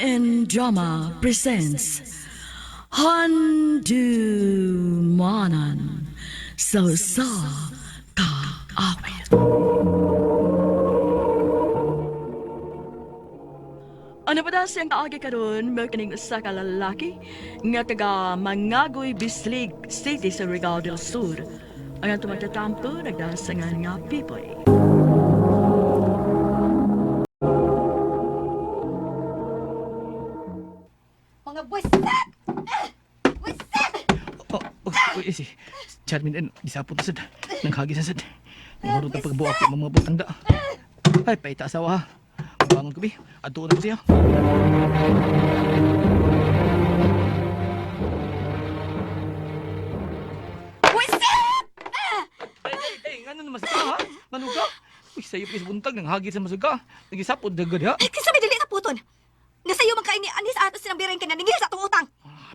and Drama presents Handumanan sa Kaawit. Ano pa daw siyang kaagi karon mo kining usa ka lalaki nga taga Mangagoy, Bislig City sa Rigao del Sur. Ang atong magtatampo nagdasangan nga Pipoy. Mga buwisit! Buwisit! Uy, si Charmin, disapot na sad. Nanghagi na sad. Marunong ang pagbuak ng mga butang da. Ay, paita asawa ha. Bangon ko, Bi. Ato na ko siya. Buwisit! Ay, nga naman sa ha? Ngano ka? Uy, sa'yo pa sa buntag, nanghagi sa masuga. Nagisapot dagad ha. Kisa may dili ka puton. Nga sa'yo magkaini anis atos sinambirin ka na ningil sa atong utang.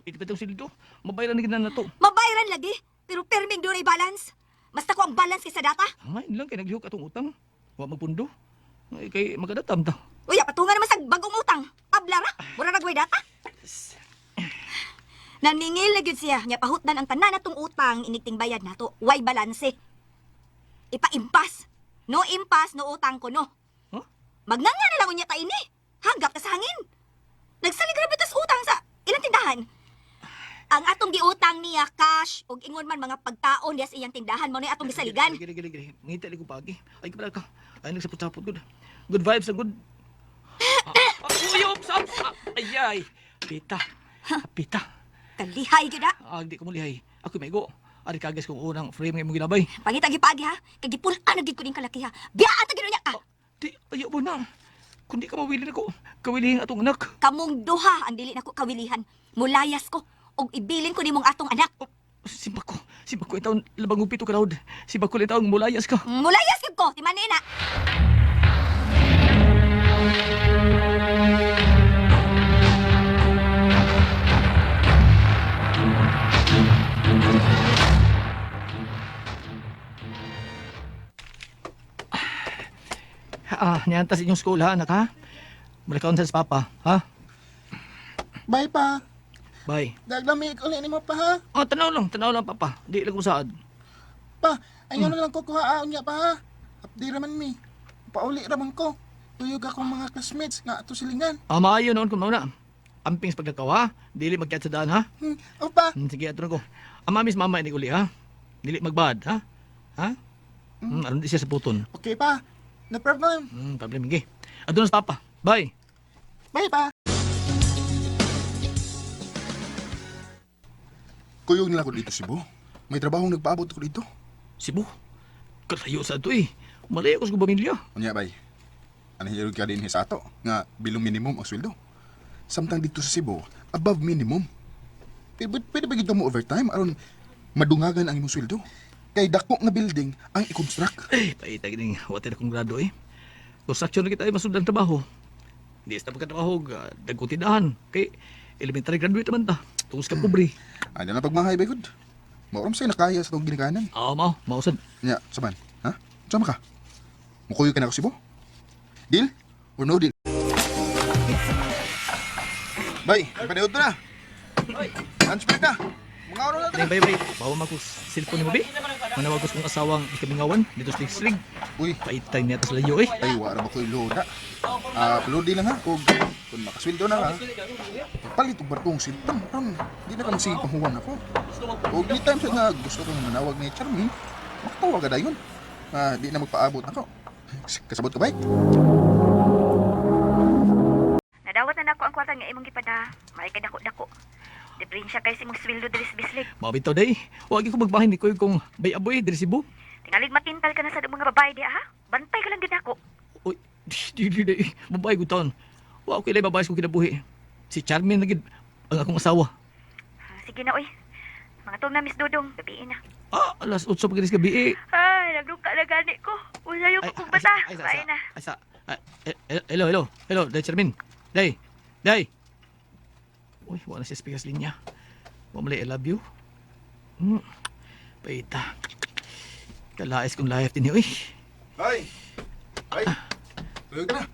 Piti pa itong sildo. Mabayaran na na to. Mabayaran lagi, pero perming dunay balance. Basta ko ang balance kaysa data. Ngayon lang kay naglihok atong utang. Wa magpundo. Ay, kay magadatam ta. Uy, patungan naman sa bagong utang. Abla ra, mura nagway data. Naningil na gyud siya, nya pahutdan ang tanan natong utang initing bayad nato. Way balanse. Ipaimpas. No impas, no utang ko no. Huh? Magnanga na lang unya ta ini. Hanggap ka sa hangin. Nagsaligrabe tas utang sa ilang tindahan. Ang atong giutang niya cash ug ingon man mga pagtaon diya sa iyang tindahan mo ni atong gisaligan. Gili. Ngita ko pagi. Ay, kapala ka. Ay, nagsapot-sapot good. Good vibes, good. Uy, ops. Ay. Pita. Pita. Kalihay gyud ha. Di ko mulihay. Ako may go. Ari kagas kong unang frame nga mong ginabay. Pangitagi pagi ha. Kagipulan na gid ko ning kalaki ha. Biyaan ta gyud niya ka. Di, ayaw mo na. Kung di ka mawili na ko, kawilihin atong anak. Kamong duha ang dili nako kawilihan. Mulayas ko ug ibilin ko nimong atong anak. Simba ko itaon labang upito ka raod. Simba ko itaon mulayas ka. Mulayas gyud ko, timan na. Niyantas inyong school ha, anak ha? Malikaon sa papa, ha? Bye pa. Bye. Daglamig ulit ni mo pa ha. Tanaw lang papa. Di lang ko saad. Pa, ayaw na lang ko kuhaan niya pa ha. Apdi raman mi. Pauli raman ko. Tuyog akong mga classmates nga ato silingan. Maayo noon kung mauna. Amping sa pagkakaw ha? Dili magkiyat sa daan ha? Opa. Sige, ato na ko. Amamis mama ini uli ha? Dili magbad ha? Ha? Aron di siya sa puton. Okay pa. No problem. Problem hindi. Ato na sa papa. Bye. Bye pa. Kuyog nila ko dito, Cebu. May trabahong nagpaabot ko dito. Cebu. Kalayo sa ito eh. Malayo ko sa pamilya. Unya, bay. Anahirog ka din sa ato nga bilong minimum ang sweldo. Samtang dito sa Cebu, above minimum. Pwede ba gito mo overtime aron madungagan ang imong sweldo? Kay dako nga building ang i-construct. Paitag din. Wate na kong grado eh. Construction na kita ay masudang trabaho. Hindi sa pagkatrabaho, dagkong tindahan. Kay elementary graduate naman ta. Tungos ka pobre. Ano na pagmahay, bay good. Mauram sa'yo nakaya sa itong ginikanan. Mausad. Nya, saban, ha? Sama ka? Mukuyo ka na ako, Cebu? Deal or no deal? Bay, panahod na. Lunch break na. Mga araw na Bay. Bawa mo ko cellphone mo, bay. Manawag ko kong asawang ikamingawan dito sa sling. Uy, Paitay niya tas layo eh. ay, wala ba ko iloda? Lodi lang ha, kung makasweldo na ha. Palit og barkong siltong, ron. Di na ka masige pahuwan ako. O di time sa nga gusto ko manawag ni Charmin, makatawag ka na yun. Di na magpaabot ako. Kasabot ka ba? Nadawat na nako ang kwarta nga imong gipada. May kay dako-dako. Deprinsya kay simong sweldo diri sa Bislig. Mabitaw day. Huwag ko magbahin ni Kuy kung bay aboy diri Cebu. Tingalig matintal ka na sa mga babae di ha. Bantay ka lang gid ako. Uy, di. Babae ko taon. Huwag ko ilay babae kong kinabuhi. Si Charmin nagid ang akong asawa. Sige na oy. Mga tong na Miss Dudong, gabiin na. Alas 8 pagkadis gabi eh. Ay, nagduka na gani ko. Usayo ko kong bata. Kain na. Hello, Day Charmin. Day. Uy, wala na siya speakers linya. Mamali, I love you. Paita. Kalais kong life din uy. Bay! Bay! Tuyog ka na.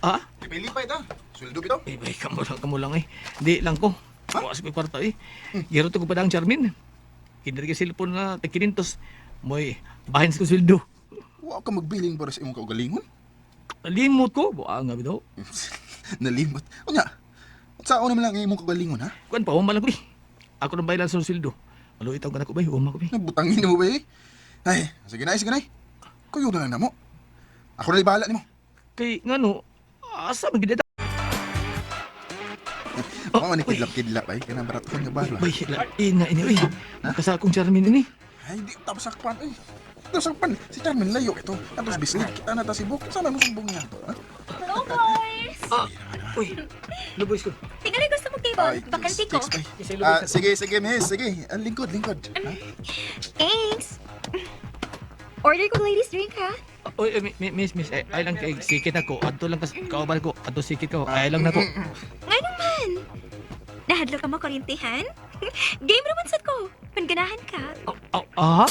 Ah? Lipay-lipay ta. makasweldo bitaw. Bay, kamo lang eh. Di lang ko. Bukas ko kwarta eh. Giro to ko padang Charmin. Kinari ka cellphone na tagkinintos. Moy, bahin ko sweldo. Wa ka magbilin para sa imong kaugalingon. Limot ko, buang nga bitaw. Nalimot. Unya. Saan naman lang ang imong kaugalingon ha? Kuan pa, umalang ko eh. Ako nang bayilan sa sweldo. Malo itaw ka na ko bay, uma ko bay. Nabutangin mo ba eh? Ay, sige na, sige na. Kuyo na lang na mo. Ako na bahala nimo. Kay ngano, asa magideta. Mga ni kidlap-kidlap ay, kaya baraton nga bala. Bay, ina ini uy. Nakasa akong Charmin ini. Ay, di tapos sakpan ay. Tapos sakpan, si Charmin layo ito. Tapos bislig, kita na ta si Buk. Saan mo sumbong niya to, ha? Hello, boys! Uy, luboys ko. Tingali gusto mo table. Bakanti ko. Sige, miss. Sige, lingkod. Ha? Thanks! Order ko ladies drink, ha? Uy, miss, ay lang kay sikit ako. Adto lang kas kauban ko. Adto sikit ko. Ay lang nako. Nga naman! Nahadlo ka mo kurintihan? Game naman sad ko. Panganahan ka. Ah?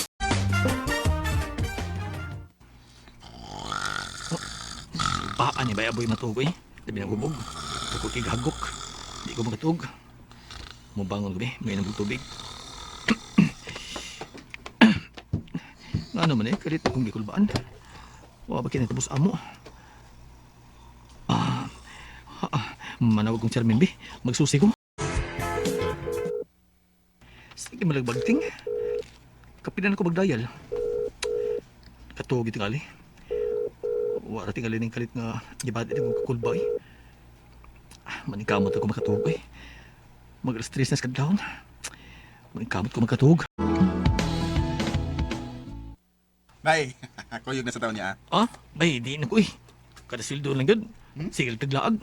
Ani ba aboy matugoy? Tabi na gubog. Ako kigagok. Di ko makatug. Mubangon ko be, may nang tubig. Ano man eh, kalit akong gikulbaan. Wa ba kinatapos amo? Manawag kong Charmin be, magsusi ko. Sige malagbagting. Kapinan ako magdayal. Katuog tingali. Wala tingali ng kalit nga gibati ng kakulbay. Maningkamot ako makatuog eh. Mag-stress na sa kadlaon. Maningkamot ko makatuog. Bay, kuyog na sa taon niya, ha? Bay, di na ko eh. Kada sildo lang yun. Sige, taglaag.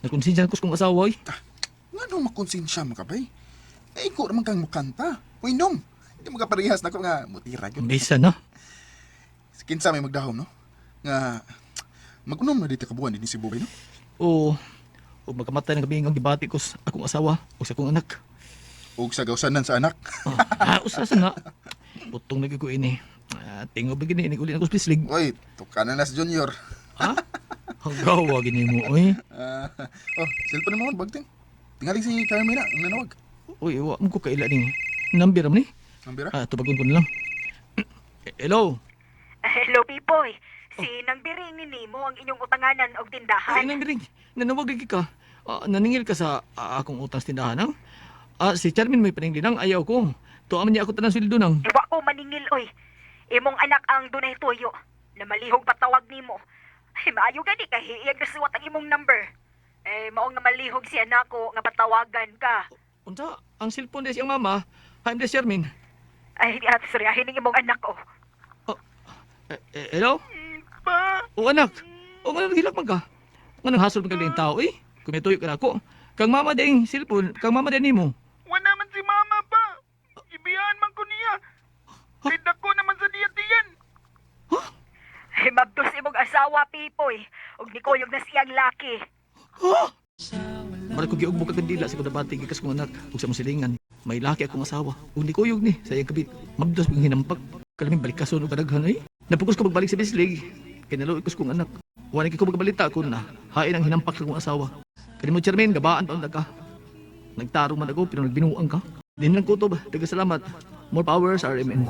Nakonsensya ko sa kong asawa eh. Nga nung makonsensya mo ka, bay? Eh, ikaw naman kang mukanta. Uinom. Hindi mo ka parehas na ko nga mutira yun. Bisa na. Kinsa may magdahom, no? Nga, mag-unom na dito kabuhan din si Bubay, no? O magkamatay ng gabi ang gibati ko sa akong asawa o sa akong anak. Huwag sa gawsanan sa anak. Usasa na. Butong nagay ko ini. Tingo ba gini, uli na ko spislig. Uy, tukanan na si Junior. Hanggawa gini mo, oy. Cellphone naman, bagting. Tingaling si Carmina, ang nanawag. Uy, wa mo ko kaila ning number mo ni. Ang bira? Tubagon ko na lang. Hello. Hello, Pipoy. Si Nang Biring ni mo ang inyong utanganan og tindahan. Ay, nang biring. Nanawag lagi ka. Naningil ka sa akong utang sa tindahan, nang? Si Charmin may paninglinang, ayaw ko. Tuaman niya ako tanang sweldo nang. Iwa ko maningil, oy. Imong anak ang dunay tuyo na malihog patawag nimo. Ay, maayo gani kay hiyag nasuwat ang imong number. Maong nga malihog si anak ko nga patawagan ka. Unsa, ang cellphone des iyang mama, I'm the Charmin. Ay, di at suryahin ng imong anak ko. Hello? Pa? O anak, o nga naghilak man ka. Nga nang hasol magkagaling tao eh. Kumituyo ka na ako. Kang mama ding cellphone, kang mama din mo. Wala man si mama pa. Ibiyahan man ko niya. Kay dako naman sa diyan. Ay, mabdos imong asawa, Pipoy. Og ni Koyog na siyang laki. Mara ko giugbo ka kandila sa kudabati gikas kong anak ug sa musilingan. May laki akong asawa. Uli kuyog ni sa iyang kabi. Mabdos kong hinampag. Kalaming balik kaso no kadaghan ay. Napugos ko magbalik sa bislig. Kinalo ikos kong anak. Wala ko magbalita ko na hain ang hinampak sa kong asawa. Kani mo Charmin gabaan pa ka. Nagtarong man ako pero nagbinuang ka. Din lang kutob. Daga salamat. More powers RMN.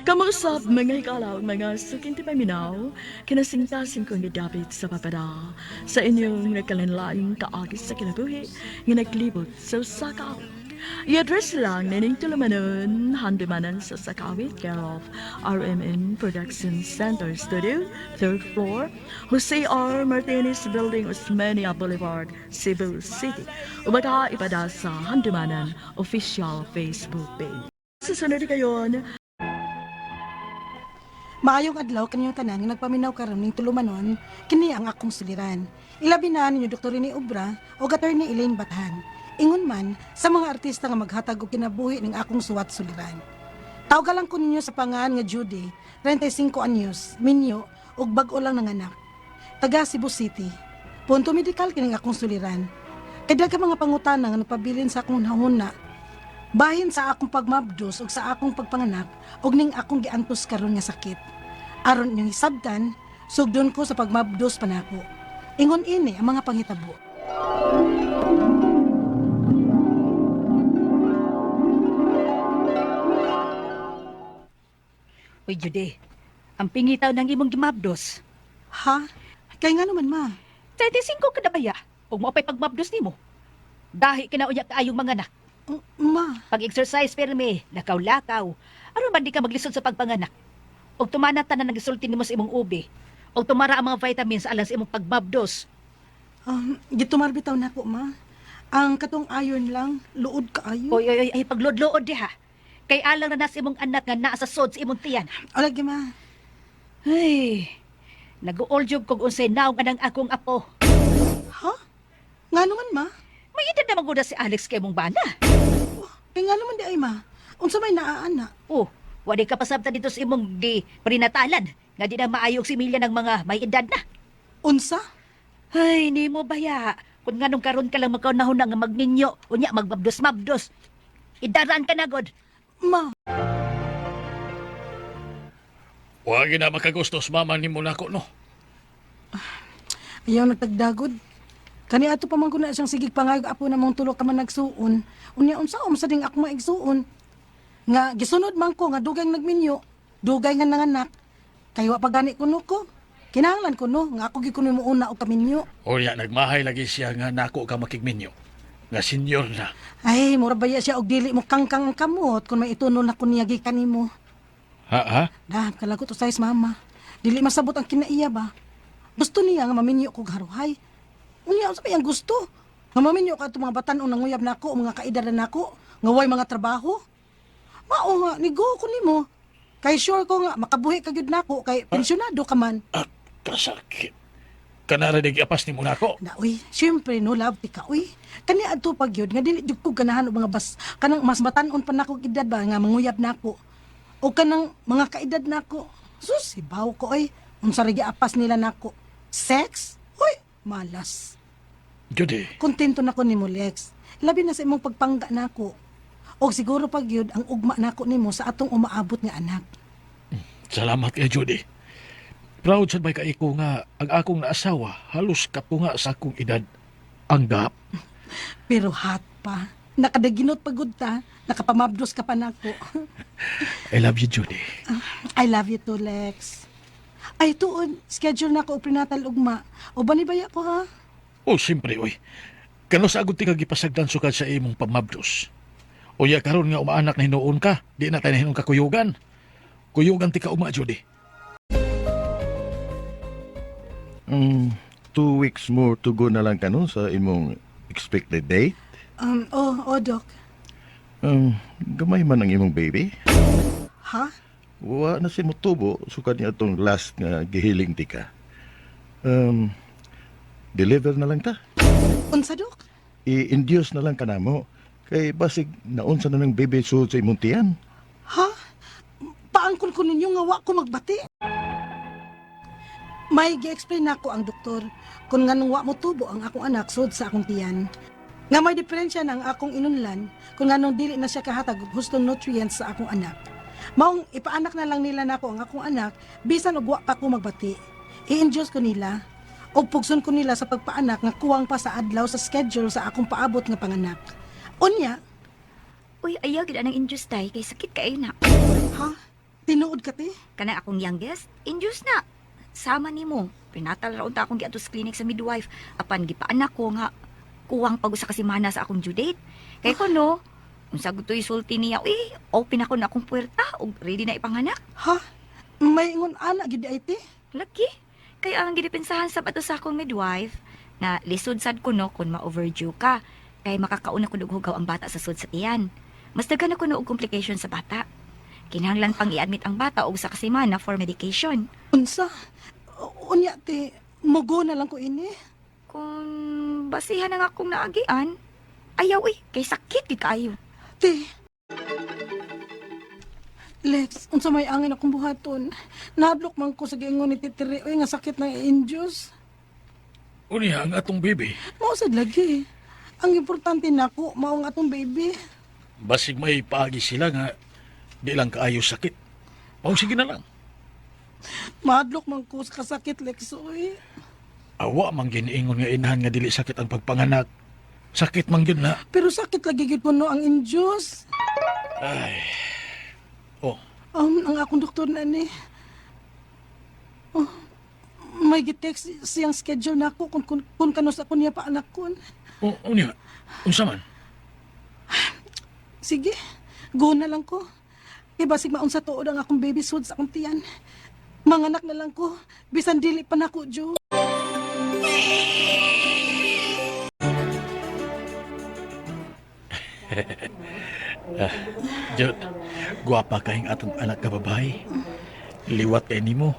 Kamusap mga hikalaw, mga sukinti paminaw, kinasingtasin kong gidapit sa papada sa inyong nagkalinlaing kaagis sa kinabuhi nga naglibot sa sakaw. I-address lang nining tulumanon, handimanan sa sakawit care of RMN Production Center Studio, 3rd floor, Jose R. Martinez Building, Osmeña Boulevard, Cebu City. Umaga ipada sa handimanan official Facebook page. Susunod kayon, Maayong adlaw kaninyong tanan nga nagpaminaw karon ning tulumanon kini ang akong suliran. Ilabi na ninyo Dr. Rene Obra o Attorney Elaine Bathan. Ingon man sa mga artista nga maghatag og kinabuhi ning akong suwat suliran. Tawag lang ko ninyo sa pangan nga Judy, 35 anyos, minyo ug bag-o lang nanganak. Taga Cebu City. Punto medikal kining akong suliran. Kay daghang mga pangutana nga nagpabilin sa akong nahuna. Bahin sa akong pagmabdos ug sa akong pagpanganak ug ning akong giantos karon nga sakit. Aron niyong hisabtan, sugdon ko sa pagmabdos panako. Ingon ini ang mga panghitabo. Uy, Judy, ang pingitaw ng imong gimabdos. Ha? Kaya nga naman, ma. 35 ka na baya, kung mo pa'y pagmabdos ni mo. Dahi kinaunya kaayong mga anak. Ma, Pag-exercise perme, lakaw-lakaw. Aron ba di ka maglisod sa pagpanganak? Og tumanata na nagisulti nimo sa imong ubi. Og tumara ang mga vitamins alang sa imong pagmabdos. gitumar bitaw na ko, ma. Ang katong iron lang, luod ka ayo. Oy, ay paglodlood di ha. Kay alang na nas imong anak nga naa sa sod sa imong tiyan. Alagi, ma. Ay, nag-uuljog kog unsay naong anang akong apo. Ha? Nga naman, ma. May edad na maguda si Alex kay mong bana. Kaya nga naman di ay, ma. Unsa may naaana. Oh, wadi ka pasabta dito sa imong di prinatalan. Nga di na maayog si Milya ng mga may edad na. Unsa? Ay, ni mo baya. Kung nga nung karon ka lang magkaunahon na nga magninyo, unya magbabdos-mabdos. Idaraan ka na, God. Ma. Huwag na makagustos mama ni mo na ko, no? Ayaw nagtagdagod. Kani ato pa man ko na siyang sigig pangayog apo na mong tulo ka man nagsuon. Unya unsa sa ding ako maigsuon. Nga gisunod man ko nga dugay nagminyo, dugay nga nanganak. Kayo pa gani kuno ko. Kinahanglan ko no nga ako gikuno mo una og kaminyo. O ya, nagmahay lagi siya nga nako ka makigminyo. Nga senyor na. Ay, mura baya siya og dili mo kangkang ang kamot kung may ituno na ko niya kanimo. Ha? Dah, kalagot to size mama. Dili masabot ang kinaiya ba? Gusto niya nga maminyo kog haruhay. Unya unsa ba yang gusto? Nga maminyo ka itong mga batan-o nanguyab nako, mga kaedad na nako, nga way mga trabaho. Mao nga, nigo ko nimo. Kay sure ko nga makabuhi ka gyud nako kay pensyonado ka man. At kasakit. Kanarinig apas ni mo na ko. Na uy, syempre no love ti ka uy. Kani adto pag yun nga dili jud ko ganahan og mga bas kanang mas batan-on pa nako edad ba nga manguyab nako. O kanang mga kaedad nako. Sus, ibaw ko oy. Unsa ra apas nila nako? Sex? Uy, malas. Judy, Kontento na ko nimo, Lex. Labi na sa imong pagpangga nako. Og siguro pag yun ang ugma nako nimo sa atong umaabot nga anak. salamat kay Judy. Proud sad may kaiko nga ang akong naasawa halos katunga sa akong edad. Ang gap. Pero hot pa. Nakadaginot pagod ta. Nakapamabdos ka pa nako. I love you, Judy. I love you too, Lex. Ay, tuon. Schedule na ko og prenatal ugma. O banibaya ko, ha? O, simpre, oy. Kano sa agad tingag ipasagdan sukad sa imong pamabdos. O ya karon nga umaanak na hinuon ka, di na tayo na hinong kakuyugan. Kuyugan ti ka uma, Judy. 2 weeks more to go na lang ka no sa imong expected date. Doc. Gamay man ang imong baby. Ha? Wa na si motubo sukad niya itong last nga gihiling ti ka. Deliver na lang ta. Unsa, Doc? I-induce na lang ka na mo. Kay basig naunsa na ng baby sulod sa imong tiyan. Ha? Paangkon ko ninyo nga wa ko magbati. May gi-explain nako ang doktor kung nganong wa mo tubo ang akong anak sud sa akong tiyan. Nga may diferensya ng akong inunlan kung nganong dili na siya kahatag og hustong nutrients sa akong anak. Maong ipaanak na lang nila nako ang akong anak bisan og wa pa ko magbati. I-induce ko nila o pugson ko nila sa pagpaanak nga kuwang pa sa adlaw sa schedule sa akong paabot nga panganak. Unya, Uy, ayaw gid anang induce tay kay sakit kay na. ha? Tinuod ka ti? Kana akong youngest, induce na. Sama nimo. Prenatal ra unta akong giadto sa clinic sa midwife. Apan gipaanak ko nga kuwang pag usa ka semana sa akong due date. Kay kuno, unsa gud toy sulti niya, open ako na akong puwerta ug ready na ipanganak. Ha? May ingon anak gid ay ti? Laki. Kaya ang gidepensahan sa bato sa akong midwife na lisod sad kuno kung ma-overdue ka. Kay makakauna ko hugaw ang bata sa sud sa tiyan. Mas daghan ako og complication sa bata. Kinahanglan pang i-admit ang bata og sa kasemana for medication. Unsa? Unya ti, mugo na lang ko ini. Kung basihan ang akong naagian, ayaw kay sakit gid kaayo. Ti. Lex, unsa may angin akong buhaton. Nadlok man ko sa giingon ni Titiri, oy nga sakit na i-induce. Unya ang atong baby. Mao sad lagi. Ang importante nako mao ang atong baby. Basig may paagi sila nga di lang kaayo sakit. O sige na lang. Madlok man ko sa kasakit, Lex, oy. Awa man giniingon nga inahan nga dili sakit ang pagpanganak. Sakit man gyud na. Pero sakit lagi gid mo no ang injus. Ay. Oh, Ang akong doktor na ni. Oh, may gitext siyang schedule na ako kung kanus ako niya pa anak ko. unya. Unsa man? Sige, go na lang ko. Kaya basig maunsa tuod ang akong baby sood sa akong tiyan. Manganak na lang ko, bisan dili pa na ko, Jo. Jud, guwapa kayong atong anak ka babae. Liwat kay nimo.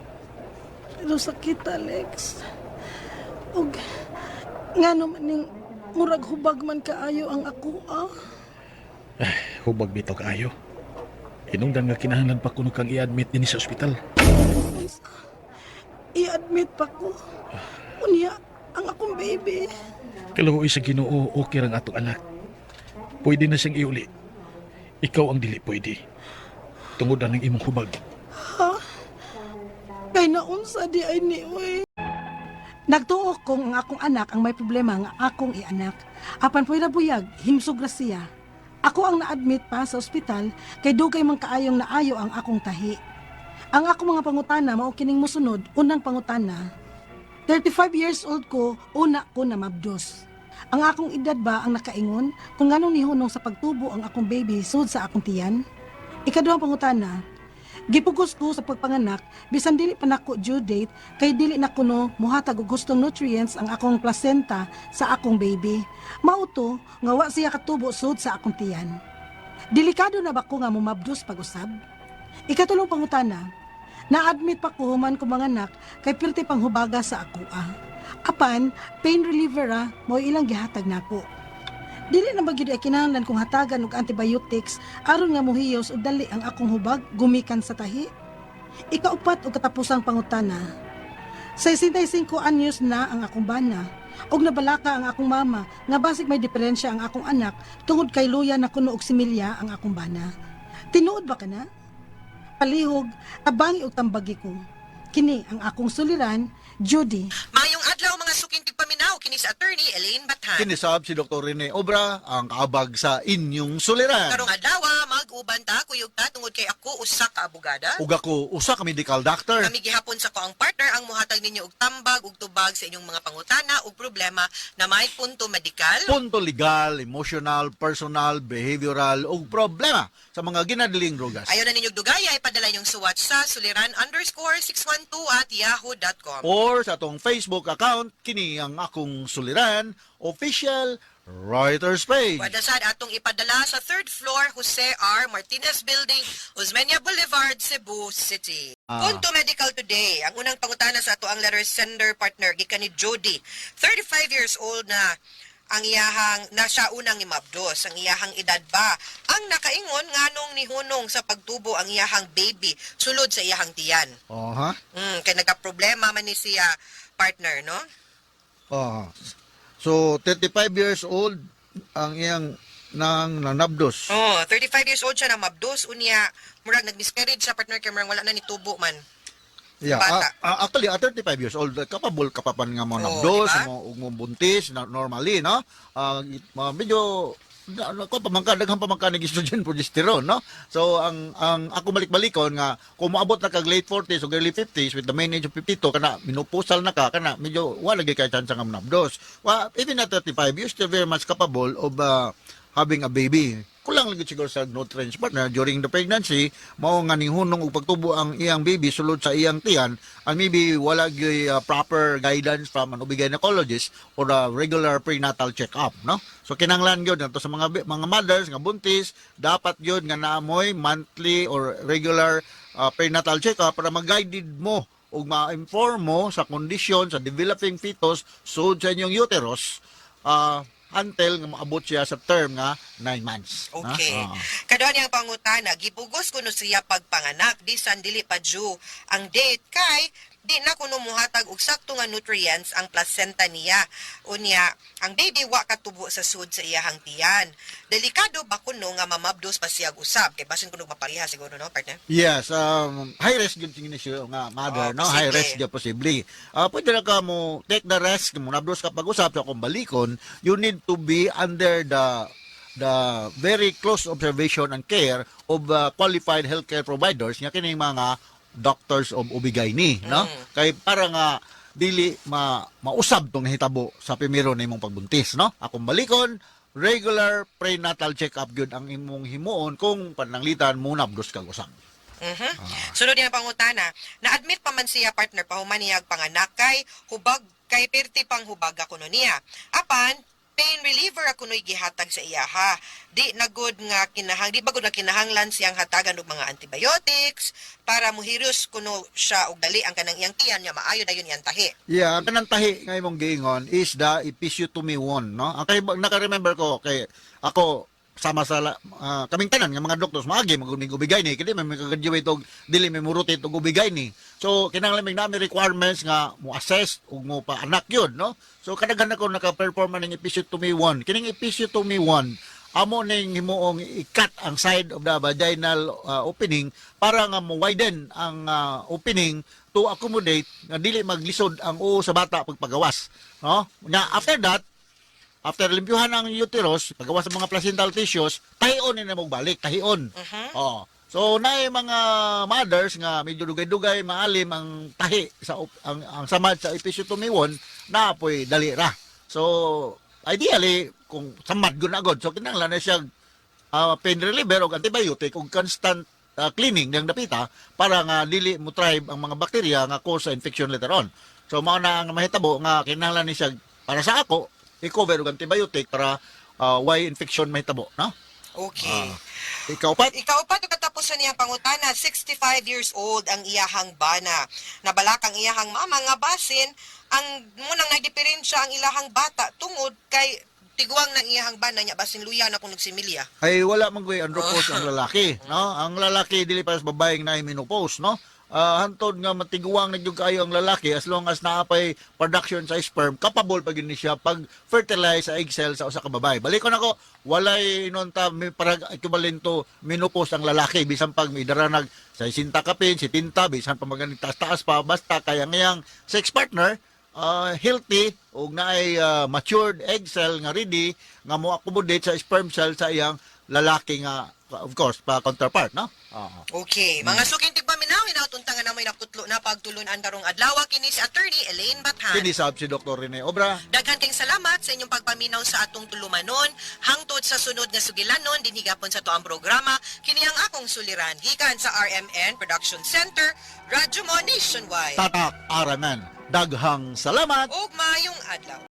Pero sakit, Alex. Og, nga naman ning murag hubag man kaayo ang ako, ah. Hubag bitaw kaayo. Hinungdan nga kinahanglan pa kuno kang i-admit din sa ospital. I-admit pa ko. Unya, ang akong baby. Kalahoy sa Ginoo okay rang atong anak. Pwede na siyang iuli. Ikaw ang dili pwede. Tungod na ng imong hubag. Ha? Kay naunsa di ay ni, uy. Nagtuo kong ang akong anak ang may problema nga akong ianak. Apan po'y nabuyag, himsog ra siya. Ako ang na-admit pa sa ospital kay dugay man kaayong naayo ang akong tahi. Ang akong mga pangutana mao kining mosunod, unang pangutana. 35 years old ko, una ko na mabdos. Ang akong edad ba ang nakaingon kung nganong nihunong sa pagtubo ang akong baby sud sa akong tiyan? Ikaduhang pangutana. Gipugos ko sa pagpanganak bisan dili pa nako due date kay dili na kuno muhatag og gustong nutrients ang akong placenta sa akong baby. Mao to nga wa siya katubo sud sa akong tiyan. Delikado na ba ko nga mumabdos pag-usab? Ikatulong pangutana. Na-admit pa ko human ko manganak kay pirti panghubaga sa ako ah. Apan pain reliever mo ilang gihatag nako. Dili na magyud ay kinahanglan kong hatagan og antibiotics aron nga mohiyos og dali ang akong hubag gumikan sa tahi. Ikaupat og katapusang pangutana. 65 anyos na ang akong bana og nabalaka ang akong mama nga basig may diferensya ang akong anak tungod kay luya na kuno og similya ang akong bana. Tinuod ba kana? Palihog, tabangi og tambagi ko. Kini ang akong suliran, Judy. Mayong adlaw mga suking tigpaminaw kini sa attorney Elaine Bathan. Kinisab si Dr. Rene Obra ang kaabag sa inyong suliran. Karong adlaw mag-uban ta kuyog ta tungod kay ako usa ka abogada. Ug ako usa ka medical doctor. Kami gihapon sa ko ang partner ang muhatag ninyo og tambag ug tubag sa inyong mga pangutana ug problema na may punto medikal. Punto legal, emotional, personal, behavioral ug problema sa mga ginadiling drogas. Ayaw na ninyong dugaya ipadala yung suwat sa suliran_612@yahoo.com. Or sa atong Facebook account, kini ang akong suliran, official writer's page. Wadasad atong ipadala sa 3rd floor Jose R. Martinez Building, Osmeña Boulevard, Cebu City. Punto medical today. Ang unang pangutana sa ato ang letter sender partner gikan ni Jody. 35 years old na ang iyahang na siya unang imabdos. Ang iyahang edad ba ang nakaingon nganong nihunong sa pagtubo ang iyahang baby sulod sa iyahang tiyan. Aha. Kay nagka-problema man ni siya partner, no? So 35 years old ang iyang nanabdos. 35 years old siya na mabdos unya murag nag-miscarriage sa partner kay murag wala na ni tubo man. Yeah, Bata. actually, at 35 years old, kapabol ka pa nga mo nabdos, mo buntis, normally, no? Medyo, ko pamangka, daghang pamangka ng estrogen progesterone, no? So, ang ako balik-balikon nga, kung maabot na kag late 40s o early 50s with the main age of 52, kana, minupusal na ka, kana, medyo, wala lagi kay chance nga nabdos. Even at 35, you're still very much capable of having a baby. Kulang lagi siguro sa nutrients partner during the pregnancy, mao nga nihunong og pagtubo ang iyang baby sulod sa iyang tiyan, and maybe wala gyud proper guidance from an gynecologist or a regular prenatal check-up, no? So kinanglan gyud nato sa mga mothers nga buntis, dapat gyud nga naamoy monthly or regular prenatal check-up para mag-guided mo ug ma-inform mo sa kondisyon sa developing fetus sud sa inyong uterus until nga maabot siya sa term nga 9 months. Okay. Kadto niyang pangutana, gipugos kuno siya pagpanganak bisan dili pa due ang date kay di na kuno muhatag og sakto nga nutrients ang placenta niya. Unya, ang baby wa katubo sa sud sa iyahang tiyan. Delikado ba kuno nga mamabdos pa siyag usab kay basin kuno mapariha siguro no partner? Yes, high risk yun tingin siya nga mother, no? High posible. risk yun posible. Pwede na ka mo take the risk, mo nabdos ka pag-usap sa kung balikon, you need to be under the very close observation and care of qualified healthcare providers nga kining mga doctors of OB/GYN, no? Kay para nga dili mausab tong nahitabo sa primero na imong pagbuntis, no? Akong balikon, regular prenatal check-up gyud ang imong himuon kung pananglitan mo nabdos kag usab. Sunod yung pangutana, na-admit pa man siya partner pahuman niyag panganak kay hubag kay perti pang hubag kuno niya. Apan pain reliever ako no'y gihatag sa iya ha. Di na good nga di ba good nga kinahanglan siyang hatagan og mga antibiotics para muhiros kuno siya og dali ang kanang iyang tiyan niya maayo dayon iyang tahi. Yeah, kanang tahi nga imong giingon is the episiotomy 1, no? Kay naka-remember ko kay ako sama sa kaming tanan nga mga doctors maagi magubigay ni kini may graduate og dili may murutit og ubigay ni. So kinahanglan mig nami requirements nga mo assess ug mo pa anak yun, no? So kadaghan ako naka-perform ning episiotomy 1. Kining episiotomy 1 amo ning himuong i-cut ang side of the vaginal opening para nga mo widen ang opening to accommodate nga dili maglisod ang uo sa bata pagpagawas, no? Nya after that, after limpyuhan ang uterus, paggawas sa mga placental tissues, tahion na mo balik, tahion. Oh. So naay mga mothers nga medyo dugay-dugay maalim ang tahi sa ang samad sa episiotomy 1 na apoy dali ra. So ideally kung samad gyud na god, so kinahanglan na siya pain reliever og antibiotic og constant cleaning ng dapita para nga dili mo thrive ang mga bakterya nga cause sa infection later on. So mao na ang mahitabo nga kinahanglan ni siya para sa ako i-cover og antibiotic para why infection mahitabo, no? Okay. Ikaw pa? Ikaw pa katapusan niya pangutana, 65 years old ang iyahang bana. Nabalak ang iyahang mama nga basin ang munang nagdiferensya ang ilahang bata tungod kay tiguang ng iyahang bana niya basin luya na kung nagsimilya. Ay wala man koy andropause ang lalaki, no? Ang lalaki dili para sa babaeng na menopause, no? Hantod nga matiguang na gyud kayo ang lalaki as long as naapay production sa sperm, capable pa gyud ni siya pag fertilize sa egg cell sa usa ka babae. Balikon ako, walay inonta may parag equivalent to menopause ang lalaki bisan pag may daranag sa 60 kapin, 70 bisan pa maganing taas-taas pa basta kaya ngayang sex partner healthy ug naay matured egg cell nga ready nga mo accommodate sa sperm cell sa iyang lalaki nga of course pa counterpart, no? Okay, mga suking tigpaminaw hinautuntangan na may nakutlo na pagtulunan karong adlaw kini si attorney Elaine Bathan. Kini sab si Dr. Rene Obra. Daghan kayong salamat sa inyong pagpaminaw sa atong tulumanon hangtod sa sunod nga sugilanon dinhi gapon sa toang programa kini ang akong suliran gikan sa RMN Production Center, Radyo Mo Nationwide. Tatak Araman. Daghang salamat. Ug maayong adlaw.